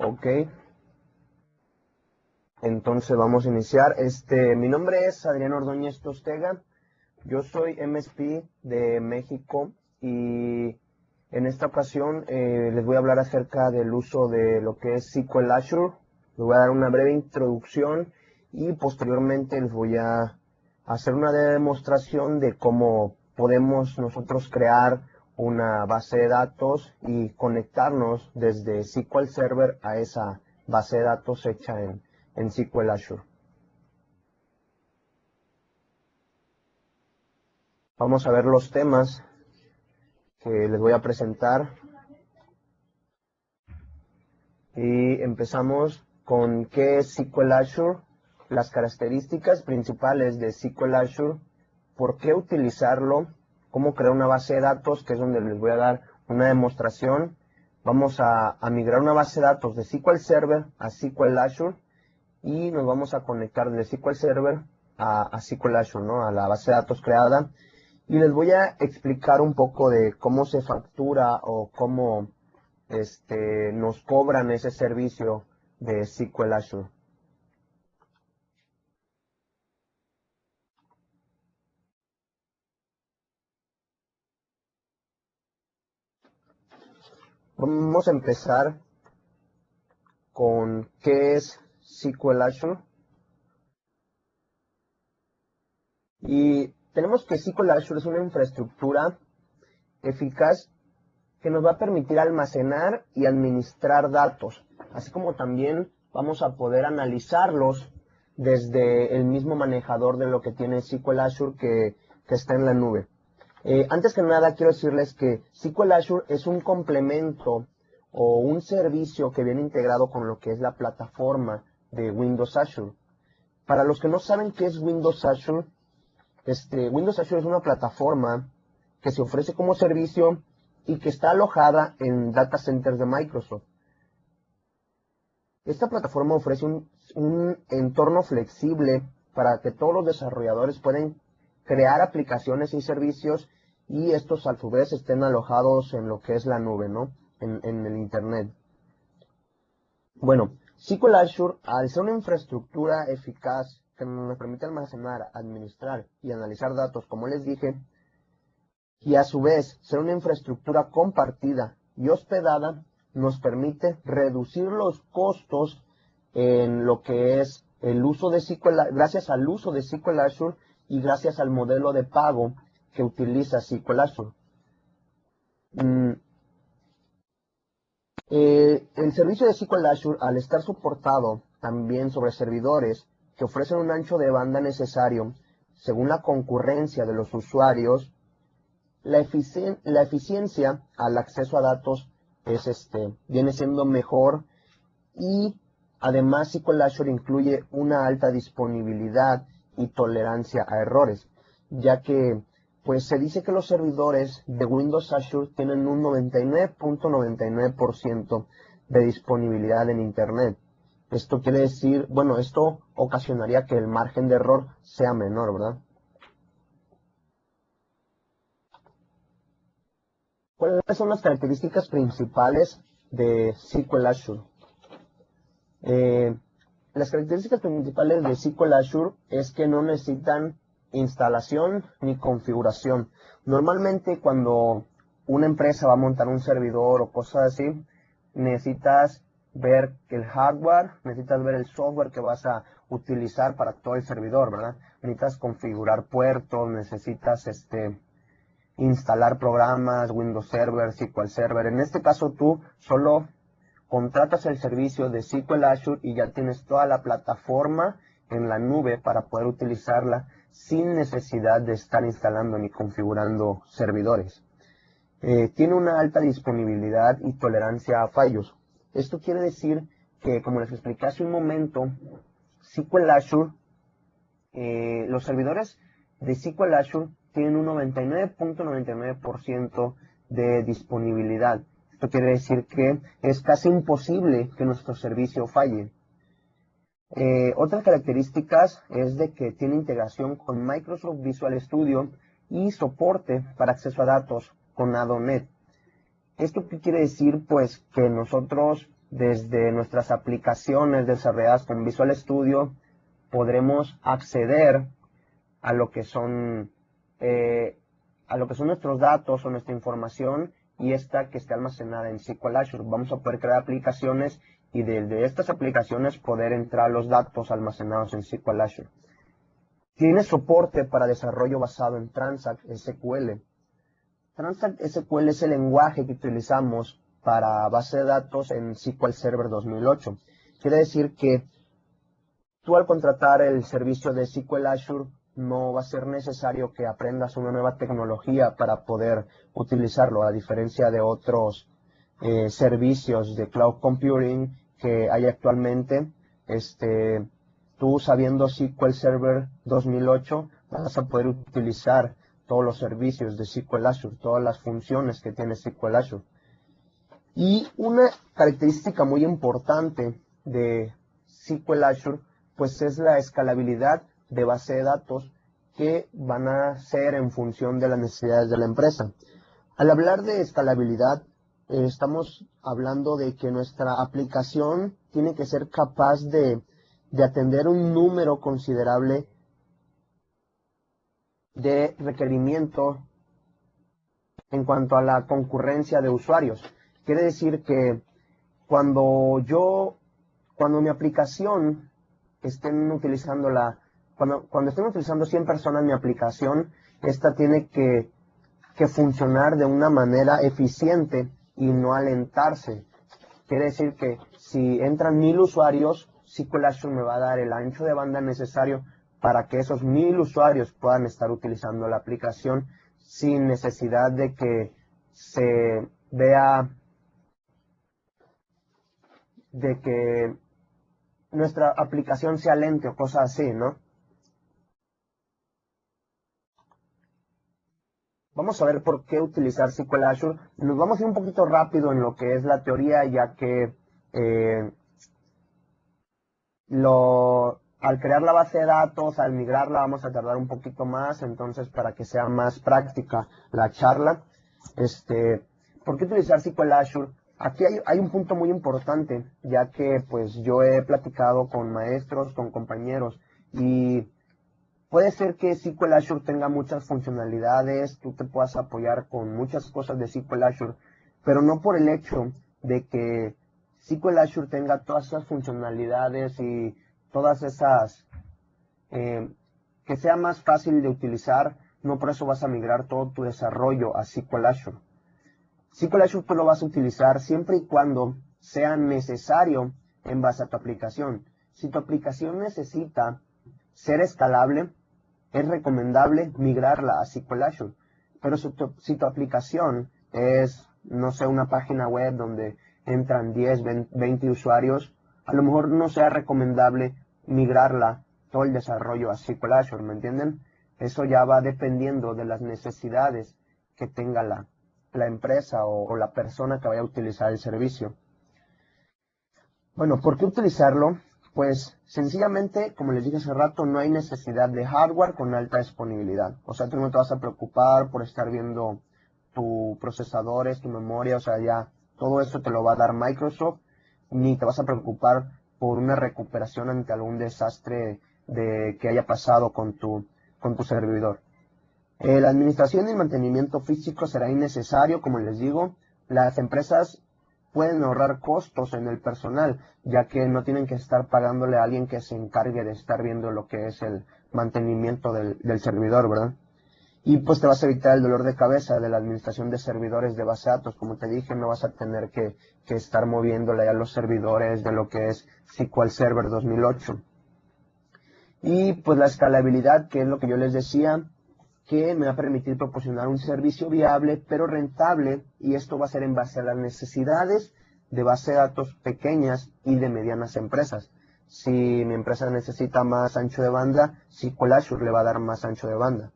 Ok. Entonces vamos a iniciar. Mi nombre es Adrián Ordóñez Tostega. Yo soy MSP de México y en esta ocasión les voy a hablar acerca del uso de lo que es SQL Azure. Les voy a dar una breve introducción y posteriormente les voy a hacer una demostración de cómo podemos nosotros crear una base de datos y conectarnos desde SQL Server a esa base de datos hecha en SQL Azure. Vamos a ver los temas que les voy a presentar. Y empezamos con qué es SQL Azure, las características principales de SQL Azure, por qué utilizarlo, cómo crear una base de datos, que es donde les voy a dar una demostración. Vamos a migrar una base de datos de SQL Server a SQL Azure y nos vamos a conectar de SQL Server a SQL Azure, ¿no? A la base de datos creada. Y les voy a explicar un poco de cómo se factura o cómo nos cobran ese servicio de SQL Azure. Vamos a empezar con qué es SQL Azure. Y tenemos que SQL Azure es una infraestructura eficaz que nos va a permitir almacenar y administrar datos, así como también vamos a poder analizarlos desde el mismo manejador de lo que tiene SQL Azure que está en la nube. Antes que nada, quiero decirles que SQL Azure es un complemento o un servicio que viene integrado con lo que es la plataforma de Windows Azure. Para los que no saben qué es Windows Azure, Windows Azure es una plataforma que se ofrece como servicio y que está alojada en data centers de Microsoft. Esta plataforma ofrece un entorno flexible para que todos los desarrolladores puedan crear aplicaciones y servicios y estos a su vez estén alojados en lo que es la nube, ¿no? En el Internet. Bueno, SQL Azure, al ser una infraestructura eficaz que nos permite almacenar, administrar y analizar datos, como les dije, y a su vez ser una infraestructura compartida y hospedada, nos permite reducir los costos en lo que es el uso de SQL, gracias al uso de SQL Azure y gracias al modelo de pago que utiliza SQL Azure. El servicio de SQL Azure, al estar soportado también sobre servidores que ofrecen un ancho de banda necesario según la concurrencia de los usuarios, la eficiencia al acceso a datos viene siendo mejor y además SQL Azure incluye una alta disponibilidad y tolerancia a errores, ya que pues se dice que los servidores de Windows Azure tienen un 99.99% de disponibilidad en Internet. Esto quiere decir, bueno, esto ocasionaría que el margen de error sea menor, ¿verdad? ¿Cuáles son las características principales de SQL Azure? Las características principales de SQL Azure es que no necesitan instalación ni configuración. Normalmente cuando una empresa va a montar un servidor o cosas así, necesitas ver el hardware, necesitas ver el software que vas a utilizar para todo el servidor, ¿verdad? Necesitas configurar puertos, necesitas instalar programas, Windows Server, SQL Server. En este caso tú solo contratas el servicio de SQL Azure y ya tienes toda la plataforma en la nube para poder utilizarla sin necesidad de estar instalando ni configurando servidores. Tiene una alta disponibilidad y tolerancia a fallos. Esto quiere decir que, como les expliqué hace un momento, SQL Azure, los servidores de SQL Azure tienen un 99.99% de disponibilidad. Esto quiere decir que es casi imposible que nuestro servicio falle. Otras características es de que tiene integración con Microsoft Visual Studio y soporte para acceso a datos con ADO.NET. ¿Esto qué quiere decir? Pues que nosotros desde nuestras aplicaciones desarrolladas con Visual Studio, podremos acceder a lo que son nuestros datos o nuestra información, y esta que esté almacenada en SQL Azure. Vamos a poder crear aplicaciones y desde estas aplicaciones poder entrar a los datos almacenados en SQL Azure. Tiene soporte para desarrollo basado en Transact SQL. Transact SQL es el lenguaje que utilizamos para base de datos en SQL Server 2008. Quiere decir que tú, al contratar el servicio de SQL Azure, no va a ser necesario que aprendas una nueva tecnología para poder utilizarlo, a diferencia de otros servicios de cloud computing que hay actualmente. Tú, sabiendo SQL Server 2008, vas a poder utilizar todos los servicios de SQL Azure, todas las funciones que tiene SQL Azure. Y una característica muy importante de SQL Azure pues es la escalabilidad de base de datos que van a ser en función de las necesidades de la empresa. Al hablar de escalabilidad, estamos hablando de que nuestra aplicación tiene que ser capaz de atender un número considerable de requerimientos en cuanto a la concurrencia de usuarios. Quiere decir que cuando mi aplicación estén utilizando cuando estén utilizando 100 personas mi aplicación, esta tiene que funcionar de una manera eficiente y no alentarse. Quiere decir que si entran 1000 usuarios, SQL Azure me va a dar el ancho de banda necesario para que esos 1000 usuarios puedan estar utilizando la aplicación sin necesidad de que se vea de que nuestra aplicación sea lenta o cosas así, ¿no? Vamos a ver por qué utilizar SQL Azure. Nos vamos a ir un poquito rápido en lo que es la teoría, ya que al crear la base de datos, al migrarla, vamos a tardar un poquito más. Entonces, para que sea más práctica la charla, ¿por qué utilizar SQL Azure? Aquí hay un punto muy importante, ya que pues yo he platicado con maestros, con compañeros, y puede ser que SQL Azure tenga muchas funcionalidades, tú te puedas apoyar con muchas cosas de SQL Azure, pero no por el hecho de que SQL Azure tenga todas esas funcionalidades y todas esas, que sea más fácil de utilizar, no por eso vas a migrar todo tu desarrollo a SQL Azure. SQL Azure tú lo vas a utilizar siempre y cuando sea necesario en base a tu aplicación. Si tu aplicación necesita ser escalable, es recomendable migrarla a SQL Azure. Pero si tu aplicación es, no sé, una página web donde entran 10, 20 usuarios, a lo mejor no sea recomendable migrarla todo el desarrollo a SQL Azure, ¿me entienden? Eso ya va dependiendo de las necesidades que tenga la empresa o la persona que vaya a utilizar el servicio. Bueno, ¿por qué utilizarlo? Pues sencillamente, como les dije hace rato, no hay necesidad de hardware con alta disponibilidad. O sea, tú no te vas a preocupar por estar viendo tu procesadores, tu memoria, o sea, ya todo eso te lo va a dar Microsoft, ni te vas a preocupar por una recuperación ante algún desastre que haya pasado con tu servidor. La administración y el mantenimiento físico será innecesario, como les digo. Las empresas pueden ahorrar costos en el personal, ya que no tienen que estar pagándole a alguien que se encargue de estar viendo lo que es el mantenimiento del servidor, ¿verdad? Y pues te vas a evitar el dolor de cabeza de la administración de servidores de base de datos. Como te dije, no vas a tener que estar moviéndole a los servidores de lo que es SQL Server 2008. Y pues la escalabilidad, que es lo que yo les decía, que me va a permitir proporcionar un servicio viable pero rentable, y esto va a ser en base a las necesidades de base de datos pequeñas y de medianas empresas. Si mi empresa necesita más ancho de banda, SQL Azure le va a dar más ancho de banda.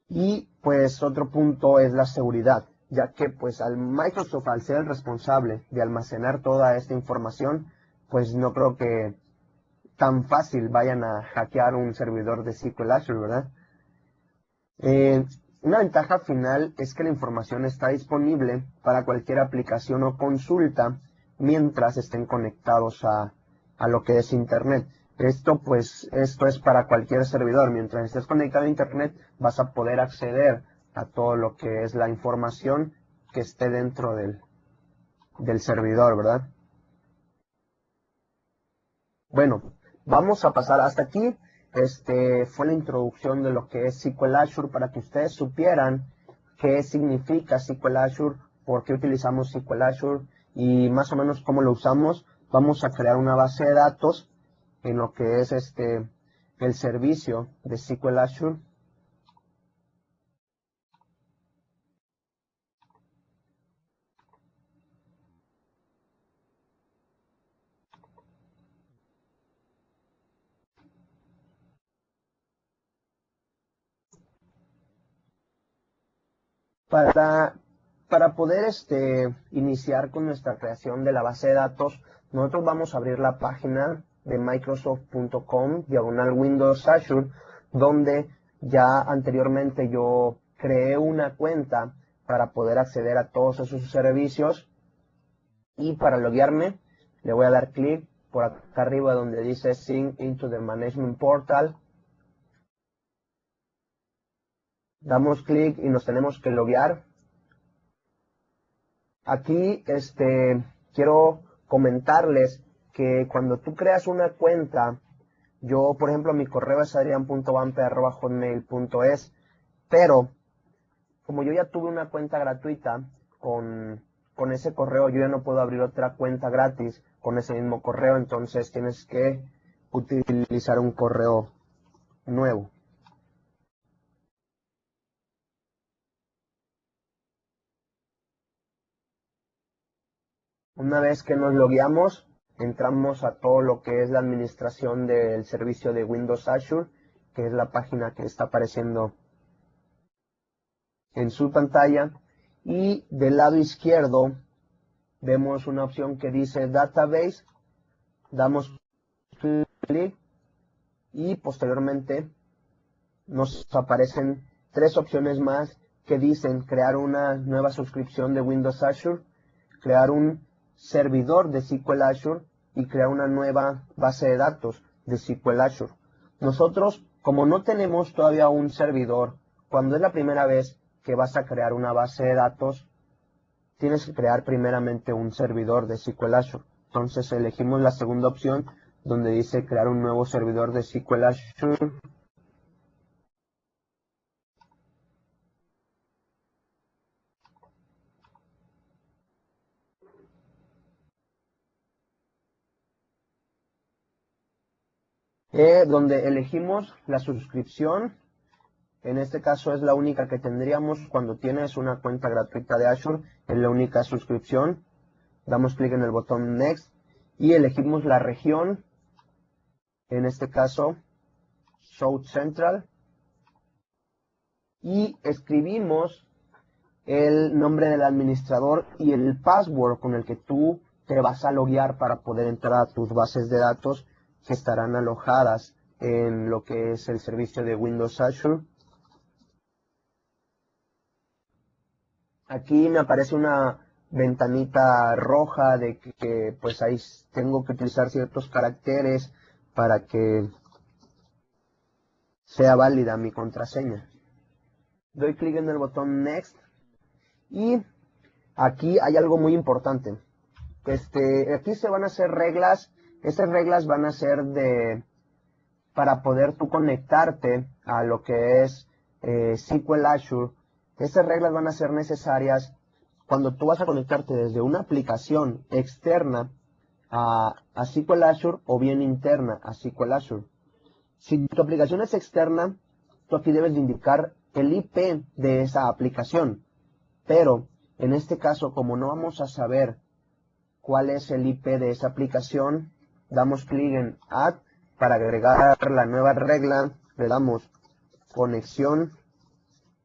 Y pues otro punto es la seguridad, ya que pues Microsoft, al ser el responsable de almacenar toda esta información, pues no creo que tan fácil vayan a hackear un servidor de SQL Azure, ¿verdad? Una ventaja final es que la información está disponible para cualquier aplicación o consulta mientras estén conectados a lo que es Internet. Esto es para cualquier servidor. Mientras estés conectado a Internet, vas a poder acceder a todo lo que es la información que esté dentro del servidor, ¿verdad? Bueno, vamos a pasar hasta aquí. Fue la introducción de lo que es SQL Azure para que ustedes supieran qué significa SQL Azure, por qué utilizamos SQL Azure y más o menos cómo lo usamos. Vamos a crear una base de datos en lo que es el servicio de SQL Azure. Para poder iniciar con nuestra creación de la base de datos, nosotros vamos a abrir la página de microsoft.com/Windows Azure, donde ya anteriormente yo creé una cuenta para poder acceder a todos esos servicios. Y para loguearme, le voy a dar clic por acá arriba donde dice Sign into the Management Portal. Damos clic y nos tenemos que loguear. Aquí quiero comentarles que cuando tú creas una cuenta, yo por ejemplo mi correo es adrian.vampe@hotmail.es, pero como yo ya tuve una cuenta gratuita con ese correo, yo ya no puedo abrir otra cuenta gratis con ese mismo correo, entonces tienes que utilizar un correo nuevo. Una vez que nos logueamos, entramos a todo lo que es la administración del servicio de Windows Azure, que es la página que está apareciendo en su pantalla. Y del lado izquierdo vemos una opción que dice Database. Damos clic y posteriormente nos aparecen tres opciones más que dicen crear una nueva suscripción de Windows Azure, crear un servidor de SQL Azure y crear una nueva base de datos de SQL Azure. Nosotros, como no tenemos todavía un servidor, cuando es la primera vez que vas a crear una base de datos, tienes que crear primeramente un servidor de SQL Azure. Entonces elegimos la segunda opción donde dice crear un nuevo servidor de SQL Azure. Donde elegimos la suscripción. En este caso es la única que tendríamos cuando tienes una cuenta gratuita de Azure, es la única suscripción. Damos clic en el botón Next y elegimos la región, en este caso South Central, y escribimos el nombre del administrador y el password con el que tú te vas a loguear para poder entrar a tus bases de datos que estarán alojadas en lo que es el servicio de Windows Azure. Aquí me aparece una ventanita roja de que pues ahí tengo que utilizar ciertos caracteres para que sea válida mi contraseña. Doy clic en el botón Next y aquí hay algo muy importante. Aquí se van a hacer reglas. Estas reglas van a ser para poder tú conectarte a lo que es SQL Azure. Estas reglas van a ser necesarias cuando tú vas a conectarte desde una aplicación externa a SQL Azure o bien interna a SQL Azure. Si tu aplicación es externa, tú aquí debes de indicar el IP de esa aplicación. Pero en este caso, como no vamos a saber cuál es el IP de esa aplicación, damos clic en Add para agregar la nueva regla, le damos conexión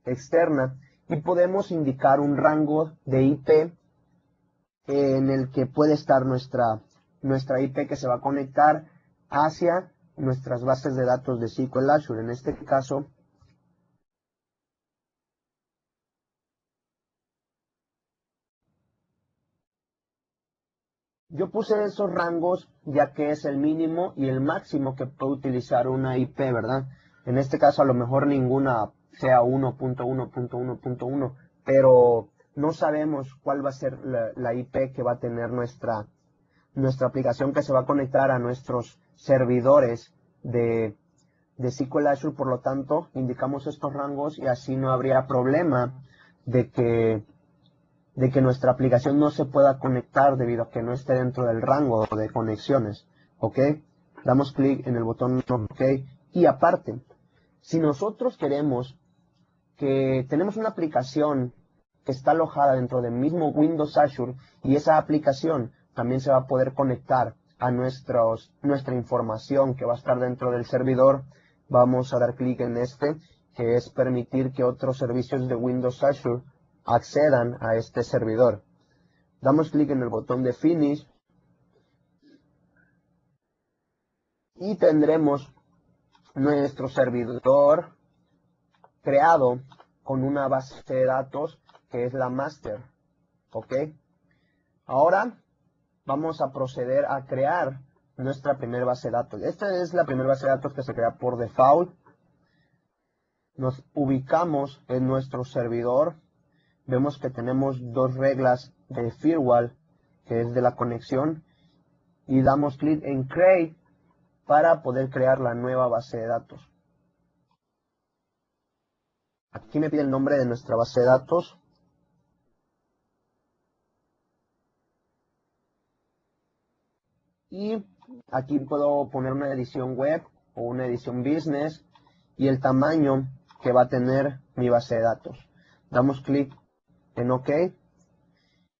externa y podemos indicar un rango de IP en el que puede estar nuestra IP que se va a conectar hacia nuestras bases de datos de SQL Azure. En este caso, Yo puse esos rangos ya que es el mínimo y el máximo que puede utilizar una IP, ¿verdad? En este caso a lo mejor ninguna sea 1.1.1.1, pero no sabemos cuál va a ser la IP que va a tener nuestra aplicación que se va a conectar a nuestros servidores de SQL Azure. Por lo tanto, indicamos estos rangos y así no habría problema de que nuestra aplicación no se pueda conectar debido a que no esté dentro del rango de conexiones. ¿Ok? Damos clic en el botón OK. Y aparte, si nosotros queremos que tenemos una aplicación que está alojada dentro del mismo Windows Azure y esa aplicación también se va a poder conectar a nuestra información que va a estar dentro del servidor, vamos a dar clic en este, que es permitir que otros servicios de Windows Azure accedan a este servidor. Damos clic en el botón de Finish y tendremos nuestro servidor creado con una base de datos que es la master. ¿Ok? Ahora vamos a proceder a crear nuestra primera base de datos. Esta es la primera base de datos que se crea por default. Nos ubicamos en nuestro servidor. Vemos que tenemos dos reglas de firewall, que es de la conexión, y damos clic en Create para poder crear la nueva base de datos. Aquí me pide el nombre de nuestra base de datos. Y aquí puedo poner una edición web o una edición business y el tamaño que va a tener mi base de datos. Damos clic en OK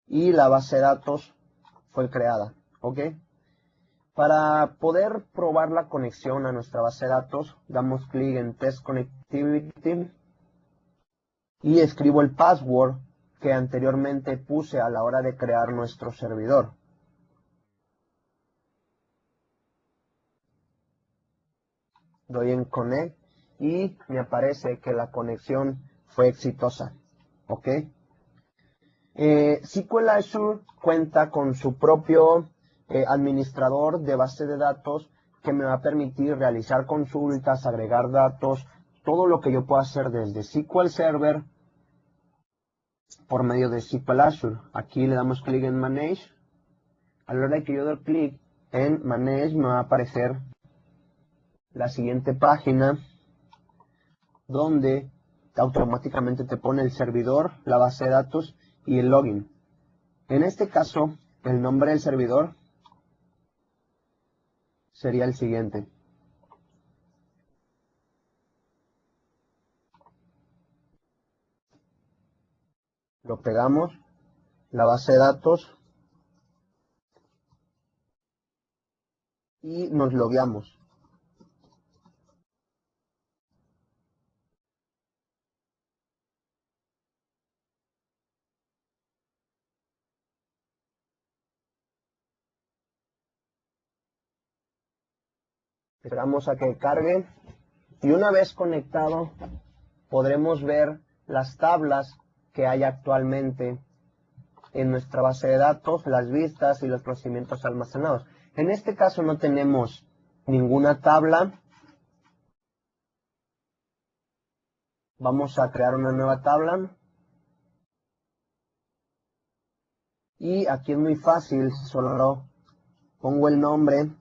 y la base de datos fue creada. ¿Ok? Para poder probar la conexión a nuestra base de datos, damos clic en Test Connectivity y escribo el password que anteriormente puse a la hora de crear nuestro servidor. Doy en Connect y me aparece que la conexión fue exitosa. ¿Ok? SQL Azure cuenta con su propio administrador de base de datos que me va a permitir realizar consultas, agregar datos, todo lo que yo pueda hacer desde SQL Server por medio de SQL Azure. Aquí le damos clic en Manage. A la hora de que yo doy clic en Manage me va a aparecer la siguiente página donde automáticamente te pone el servidor, la base de datos y el login. En este caso, el nombre del servidor sería el siguiente. Lo pegamos, la base de datos y nos logueamos. Esperamos a que cargue y una vez conectado podremos ver las tablas que hay actualmente en nuestra base de datos, las vistas y los procedimientos almacenados. En este caso no tenemos ninguna tabla. Vamos a crear una nueva tabla. Y aquí es muy fácil, solo pongo el nombre.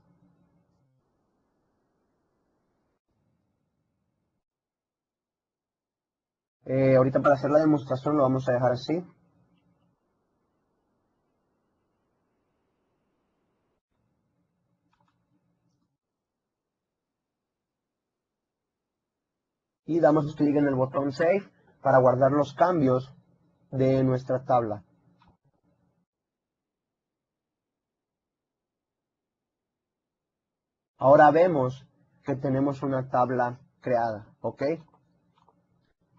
Ahorita para hacer la demostración lo vamos a dejar así. Y damos clic en el botón Save para guardar los cambios de nuestra tabla. Ahora vemos que tenemos una tabla creada, ¿ok?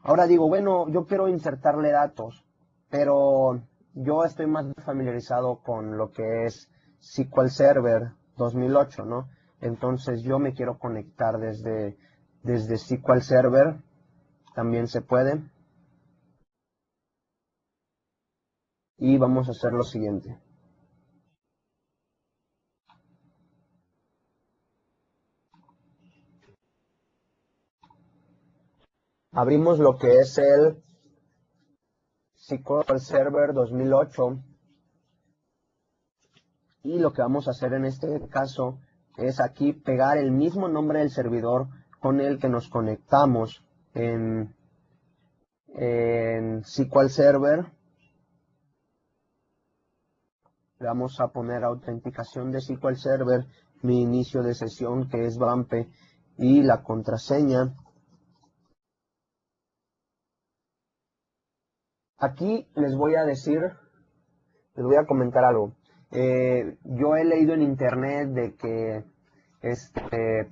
Ahora digo, bueno, yo quiero insertarle datos, pero yo estoy más familiarizado con lo que es SQL Server 2008, ¿no? Entonces yo me quiero conectar desde SQL Server, también se puede. Y vamos a hacer lo siguiente. Abrimos lo que es el SQL Server 2008 y lo que vamos a hacer en este caso es aquí pegar el mismo nombre del servidor con el que nos conectamos en SQL Server. Le vamos a poner autenticación de SQL Server, mi inicio de sesión que es Vampe y la contraseña. Aquí les voy a comentar algo. Yo he leído en internet de que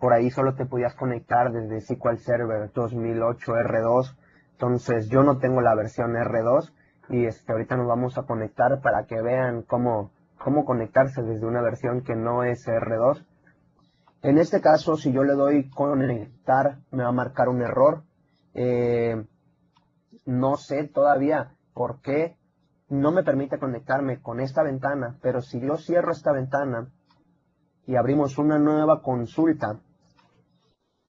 por ahí solo te podías conectar desde SQL Server 2008 R2. Entonces yo no tengo la versión R2 y ahorita nos vamos a conectar para que vean cómo conectarse desde una versión que no es R2. En este caso, si yo le doy conectar, me va a marcar un error. No sé todavía por qué no me permite conectarme con esta ventana, pero si yo cierro esta ventana y abrimos una nueva consulta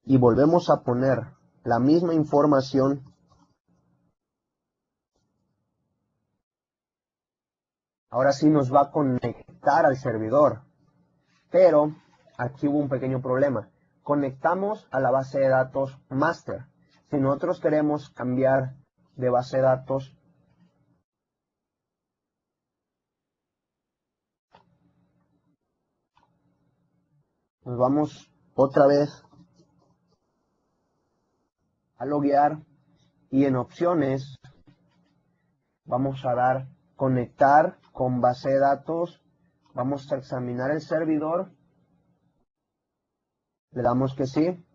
y volvemos a poner la misma información, ahora sí nos va a conectar al servidor. Pero aquí hubo un pequeño problema. Conectamos a la base de datos master. Si nosotros queremos cambiar de base de datos, nos vamos otra vez a loguear y en opciones vamos a dar conectar con base de datos. Vamos a examinar el servidor. Le damos que sí.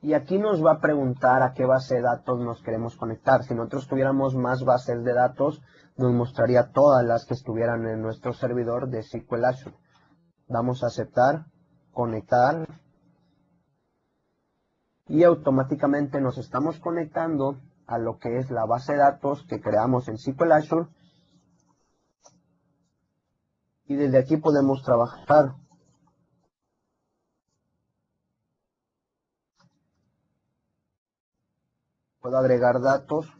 Y aquí nos va a preguntar a qué base de datos nos queremos conectar. Si nosotros tuviéramos más bases de datos, nos mostraría todas las que estuvieran en nuestro servidor de SQL Azure. Damos a aceptar, conectar. Y automáticamente nos estamos conectando a lo que es la base de datos que creamos en SQL Azure. Y desde aquí podemos trabajar. Puedo agregar datos.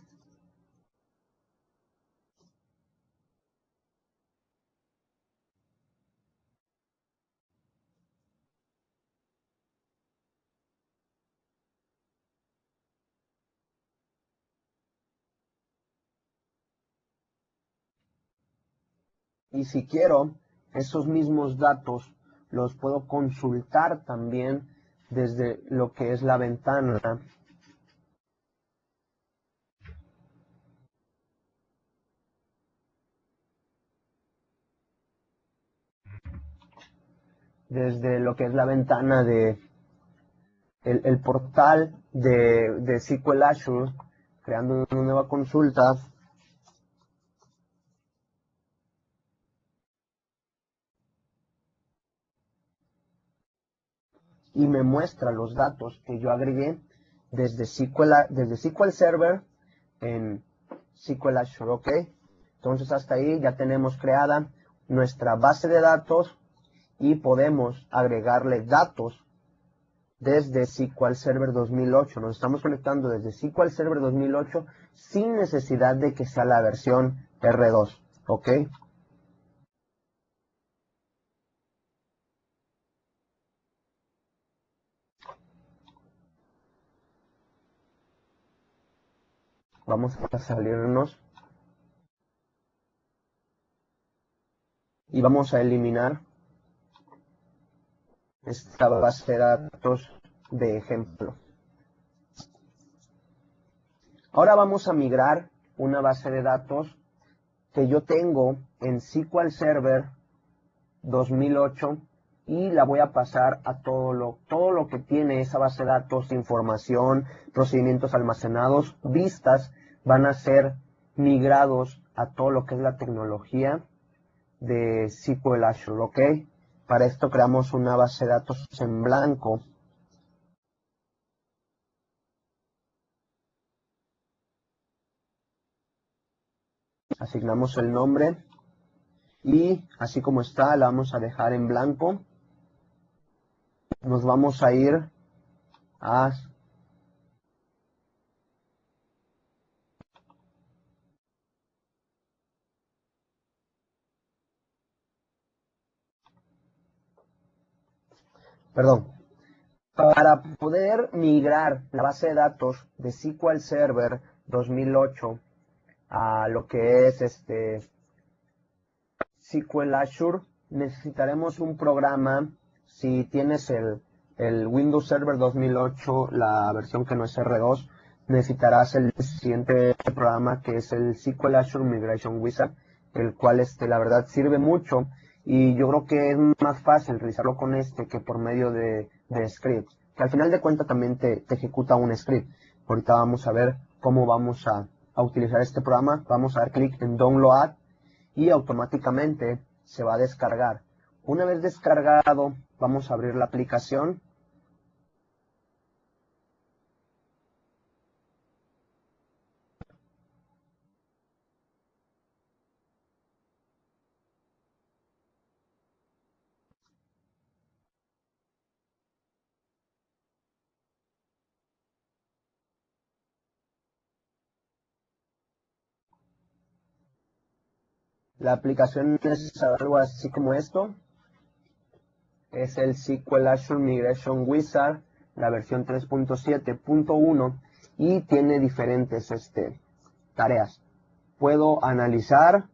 Y si quiero, esos mismos datos los puedo consultar también desde lo que es la ventana. Desde lo que es la ventana de el portal de SQL Azure, creando una nueva consulta. Y me muestra los datos que yo agregué desde SQL Server en SQL Azure, ¿ok? Entonces hasta ahí ya tenemos creada nuestra base de datos y podemos agregarle datos desde SQL Server 2008. Nos estamos conectando desde SQL Server 2008 sin necesidad de que sea la versión R2, ¿ok? Vamos a salirnos y vamos a eliminar esta base de datos de ejemplo. Ahora vamos a migrar una base de datos que yo tengo en SQL Server 2008 y la voy a pasar a todo lo que tiene esa base de datos, información, procedimientos almacenados, vistas, van a ser migrados a todo lo que es la tecnología de SQL Azure, ¿ok? Para esto creamos una base de datos en blanco. Asignamos el nombre y así como está la vamos a dejar en blanco. Nos vamos a ir a perdón, para poder migrar la base de datos de SQL Server 2008 a lo que es SQL Azure, necesitaremos un programa. Si tienes el Windows Server 2008, la versión que no es R2, necesitarás el siguiente programa que es el SQL Azure Migration Wizard, el cual la verdad sirve mucho, y yo creo que es más fácil realizarlo con que por medio de scripts, que al final de cuentas también te ejecuta un script. Ahorita vamos a ver cómo vamos a utilizar este programa. Vamos a dar clic en Download y automáticamente se va a descargar. Una vez descargado, vamos a abrir la aplicación. La aplicación es algo así como esto. Es el SQL Azure Migration Wizard, la versión 3.7.1, y tiene diferentes tareas. Puedo analizar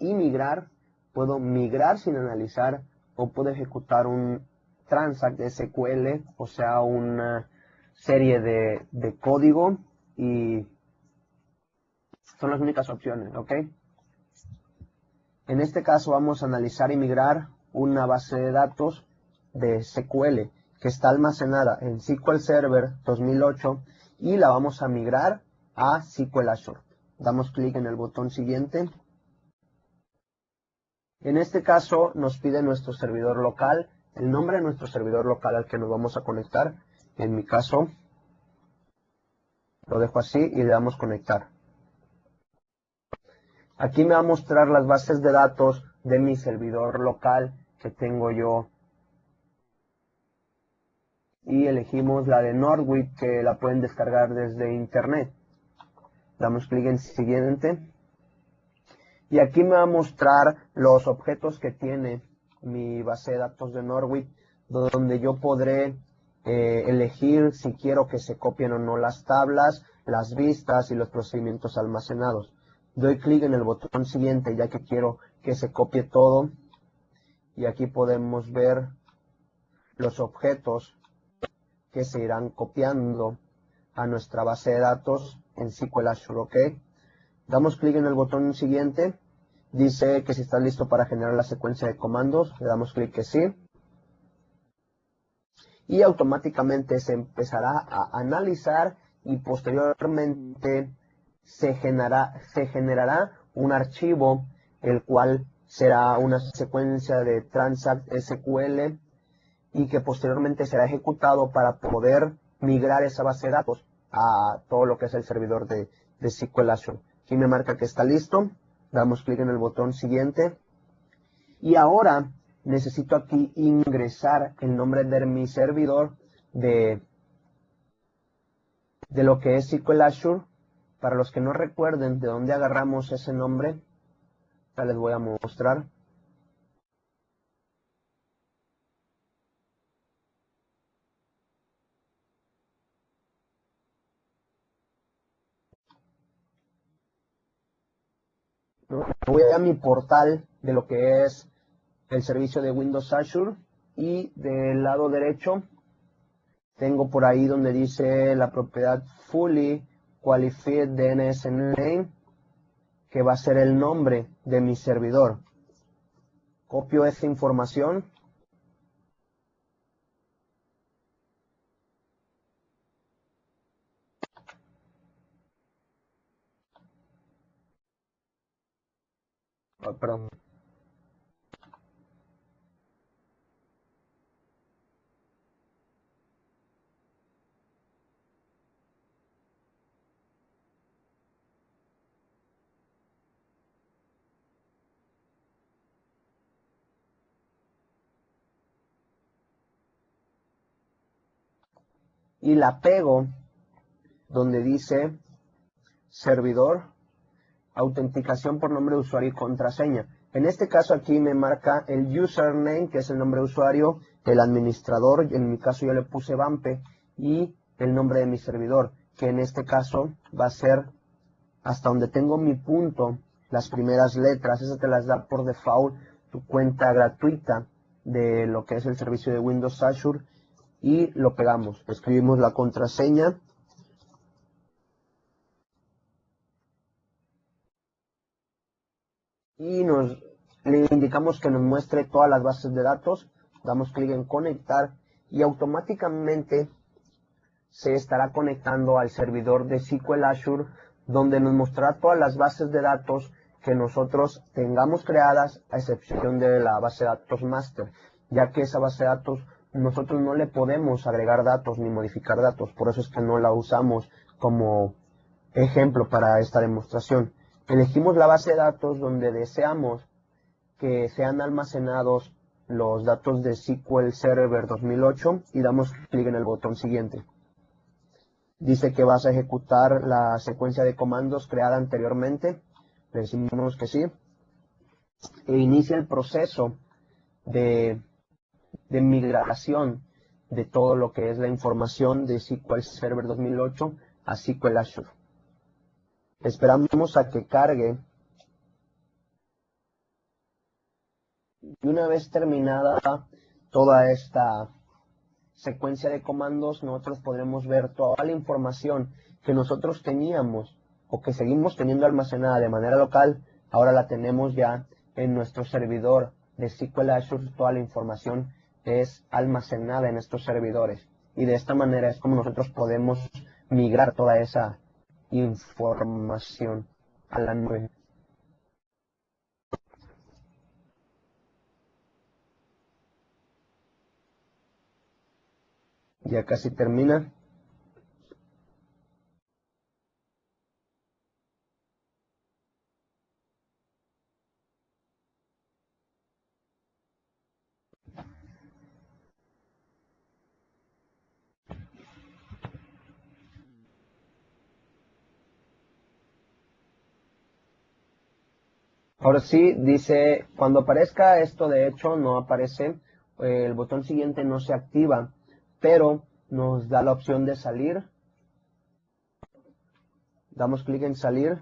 y migrar, puedo migrar sin analizar, o puedo ejecutar un transact SQL, o sea, una serie de código, y son las únicas opciones, ¿ok? En este caso vamos a analizar y migrar una base de datos de SQL que está almacenada en SQL Server 2008 y la vamos a migrar a SQL Azure. Damos clic en el botón siguiente. En este caso nos pide nuestro servidor local, el nombre de nuestro servidor local al que nos vamos a conectar. En mi caso lo dejo así y le damos conectar. Aquí me va a mostrar las bases de datos de mi servidor local que tengo yo, y elegimos la de Norwich, que la pueden descargar desde internet. Damos clic en siguiente y aquí me va a mostrar los objetos que tiene mi base de datos de Norwich, donde yo podré elegir si quiero que se copien o no las tablas, las vistas y los procedimientos almacenados. Doy clic en el botón siguiente ya que quiero que se copie todo, y aquí podemos ver los objetos que se irán copiando a nuestra base de datos en SQL Azure, ¿ok? Damos clic en el botón siguiente. Dice que si está listo para generar la secuencia de comandos. Le damos clic que sí. Y automáticamente se empezará a analizar y posteriormente se generará un archivo, el cual será una secuencia de transact SQL, y que posteriormente será ejecutado para poder migrar esa base de datos a todo lo que es el servidor de SQL Azure. Aquí me marca que está listo. Damos clic en el botón siguiente. Y ahora necesito aquí ingresar el nombre de mi servidor de lo que es SQL Azure. Para los que no recuerden de dónde agarramos ese nombre, ya les voy a mostrar. ¿No? Voy a mi portal de lo que es el servicio de Windows Azure, y del lado derecho tengo por ahí donde dice la propiedad Fully Qualified DNS Name, que va a ser el nombre de mi servidor. Copio esta información. Oh, perdón. y la pego donde dice servidor, autenticación por nombre de usuario y contraseña. En este caso aquí me marca el username, que es el nombre de usuario, el administrador, en mi caso yo le puse Vampe, y el nombre de mi servidor, que en este caso va a ser hasta donde tengo mi punto, las primeras letras. Esas te las da por default tu cuenta gratuita de lo que es el servicio de Windows Azure, y lo pegamos. Escribimos la contraseña y le indicamos que nos muestre todas las bases de datos. Damos clic en conectar y automáticamente se estará conectando al servidor de SQL Azure, donde nos mostrará todas las bases de datos que nosotros tengamos creadas, a excepción de la base de datos master, ya que esa base de datos nosotros no le podemos agregar datos ni modificar datos. Por eso es que no la usamos como ejemplo para esta demostración. Elegimos la base de datos donde deseamos que sean almacenados los datos de SQL Server 2008 y damos clic en el botón siguiente. Dice que vas a ejecutar la secuencia de comandos creada anteriormente. Le decimos que sí. E inicia el proceso de migración de todo lo que es la información de SQL Server 2008 a SQL Azure. Esperamos a que cargue. Y una vez terminada toda esta secuencia de comandos, nosotros podremos ver toda la información que nosotros teníamos o que seguimos teniendo almacenada de manera local. Ahora la tenemos ya en nuestro servidor de SQL Azure. Toda la información es almacenada en estos servidores, y de esta manera es como nosotros podemos migrar toda esa información a la nube. Ya casi termina. Ahora sí, dice, cuando aparezca esto, de hecho no aparece, el botón siguiente no se activa, pero nos da la opción de salir. Damos clic en salir.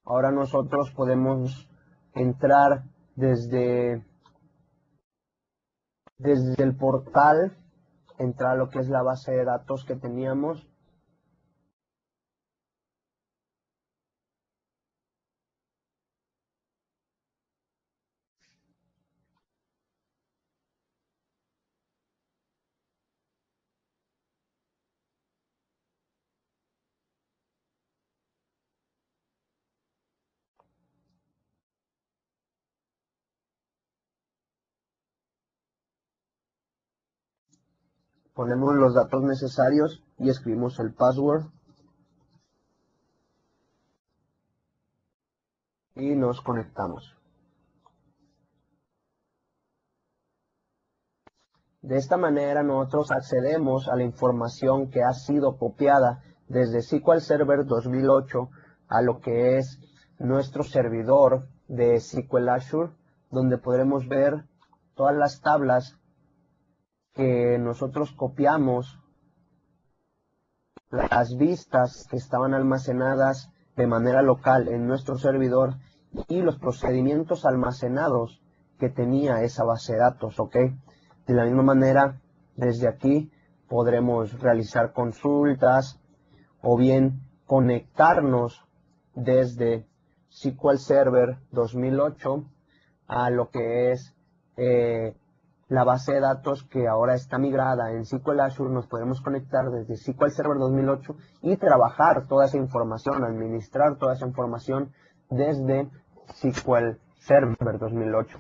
Ahora nosotros podemos entrar desde el portal, entrar a lo que es la base de datos que teníamos. Ponemos los datos necesarios y escribimos el password y nos conectamos. De esta manera nosotros accedemos a la información que ha sido copiada desde SQL Server 2008 a lo que es nuestro servidor de SQL Azure, donde podremos ver todas las tablas que nosotros copiamos, las vistas que estaban almacenadas de manera local en nuestro servidor y los procedimientos almacenados que tenía esa base de datos, ¿ok? De la misma manera, desde aquí podremos realizar consultas o bien conectarnos desde SQL Server 2008 a lo que es la base de datos que ahora está migrada en SQL Azure. Nos podemos conectar desde SQL Server 2008 y trabajar toda esa información, administrar toda esa información desde SQL Server 2008.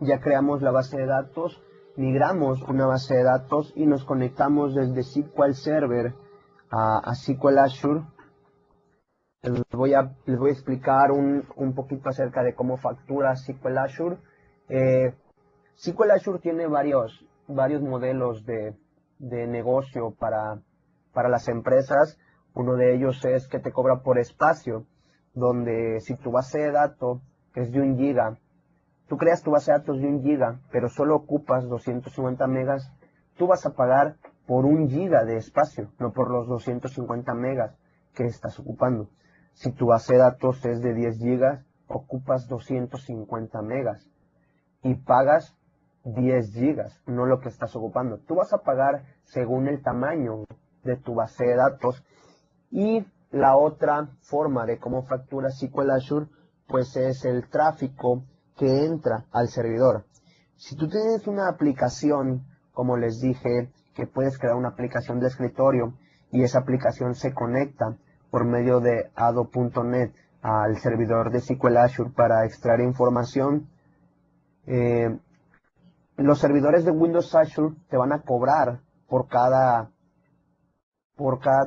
ya creamos la base de datos, migramos una base de datos y nos conectamos desde SQL Server a SQL Azure. Les voy a explicar un poquito acerca de cómo factura SQL Azure. SQL Azure tiene varios modelos de negocio para las empresas. Uno de ellos es que te cobra por espacio, donde si tu base de datos es de 1 giga, tú creas tu base de datos de 1 giga, pero solo ocupas 250 megas, tú vas a pagar por 1 giga de espacio, no por los 250 megas que estás ocupando. Si tu base de datos es de 10 gigas, ocupas 250 megas y pagas 10 gigas, no lo que estás ocupando. Tú vas a pagar según el tamaño de tu base de datos. Y la otra forma de cómo factura SQL Azure, pues es el tráfico que entra al servidor. Si tú tienes una aplicación, como les dije, que puedes crear una aplicación de escritorio y esa aplicación se conecta por medio de ado.net al servidor de SQL Azure para extraer información, los servidores de Windows Azure te van a cobrar por cada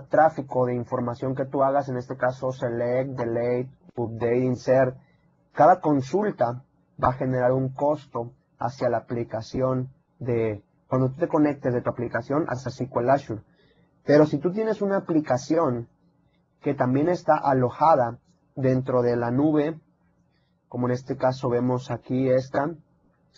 tráfico de información que tú hagas, en este caso select, delete, update, insert. Cada consulta va a generar un costo hacia la aplicación cuando tú te conectes de tu aplicación hacia SQL Azure. Pero si tú tienes una aplicación que también está alojada dentro de la nube, como en este caso vemos aquí esta,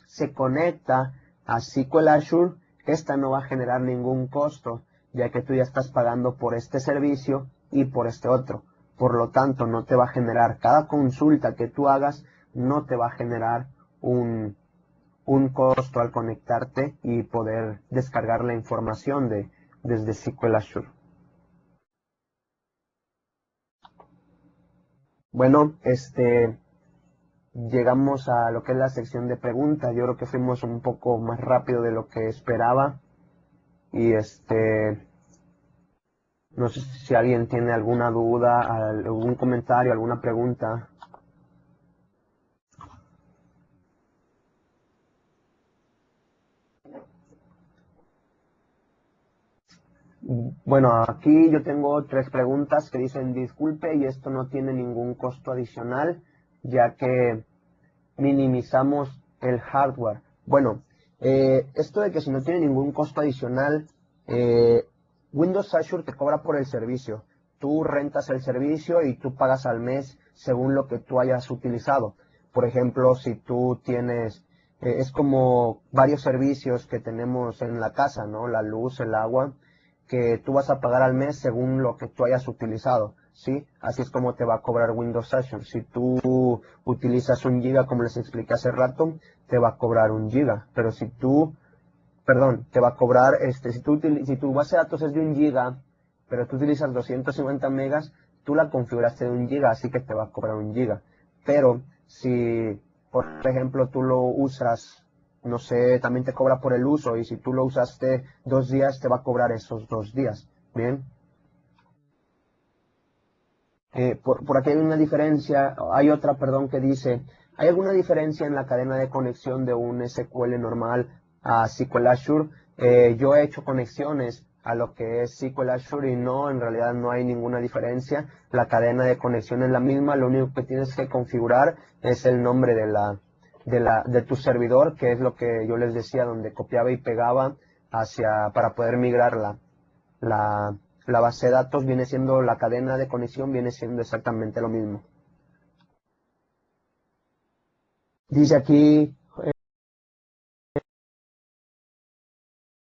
se conecta a SQL Azure, esta no va a generar ningún costo, ya que tú ya estás pagando por este servicio y por este otro. Por lo tanto, no te va a generar, cada consulta que tú hagas, no te va a generar un costo al conectarte y poder descargar la información desde SQL Azure. Bueno, llegamos a lo que es la sección de preguntas. Yo creo que fuimos un poco más rápido de lo que esperaba. Y no sé si alguien tiene alguna duda, algún comentario, alguna pregunta. Bueno, aquí yo tengo 3 preguntas que dicen disculpe y esto no tiene ningún costo adicional, ya que minimizamos el hardware. Bueno, esto de que si no tiene ningún costo adicional, Windows Azure te cobra por el servicio. Tú rentas el servicio y tú pagas al mes según lo que tú hayas utilizado. Por ejemplo, si tú tienes, es como varios servicios que tenemos en la casa, ¿no? La luz, el agua, que tú vas a pagar al mes según lo que tú hayas utilizado, ¿sí? Así es como te va a cobrar Windows Azure. Si tú utilizas 1 giga, como les expliqué hace rato, te va a cobrar 1 giga. Pero si tú, perdón, te va a cobrar, si tu base de datos es de 1 giga, pero tú utilizas 250 megas, tú la configuraste de 1 giga, así que te va a cobrar 1 giga. Pero si, por ejemplo, tú lo usas, no sé, también te cobra por el uso, y si tú lo usaste 2 días, te va a cobrar esos 2 días. Bien. Por aquí hay una diferencia, hay otra, perdón, que dice, ¿hay alguna diferencia en la cadena de conexión de un SQL normal a SQL Azure? Yo he hecho conexiones a lo que es SQL Azure y no, en realidad no hay ninguna diferencia. La cadena de conexión es la misma, lo único que tienes que configurar es el nombre de tu servidor, que es lo que yo les decía, donde copiaba y pegaba para poder migrar la, la base de datos, viene siendo la cadena de conexión, viene siendo exactamente lo mismo. Dice aquí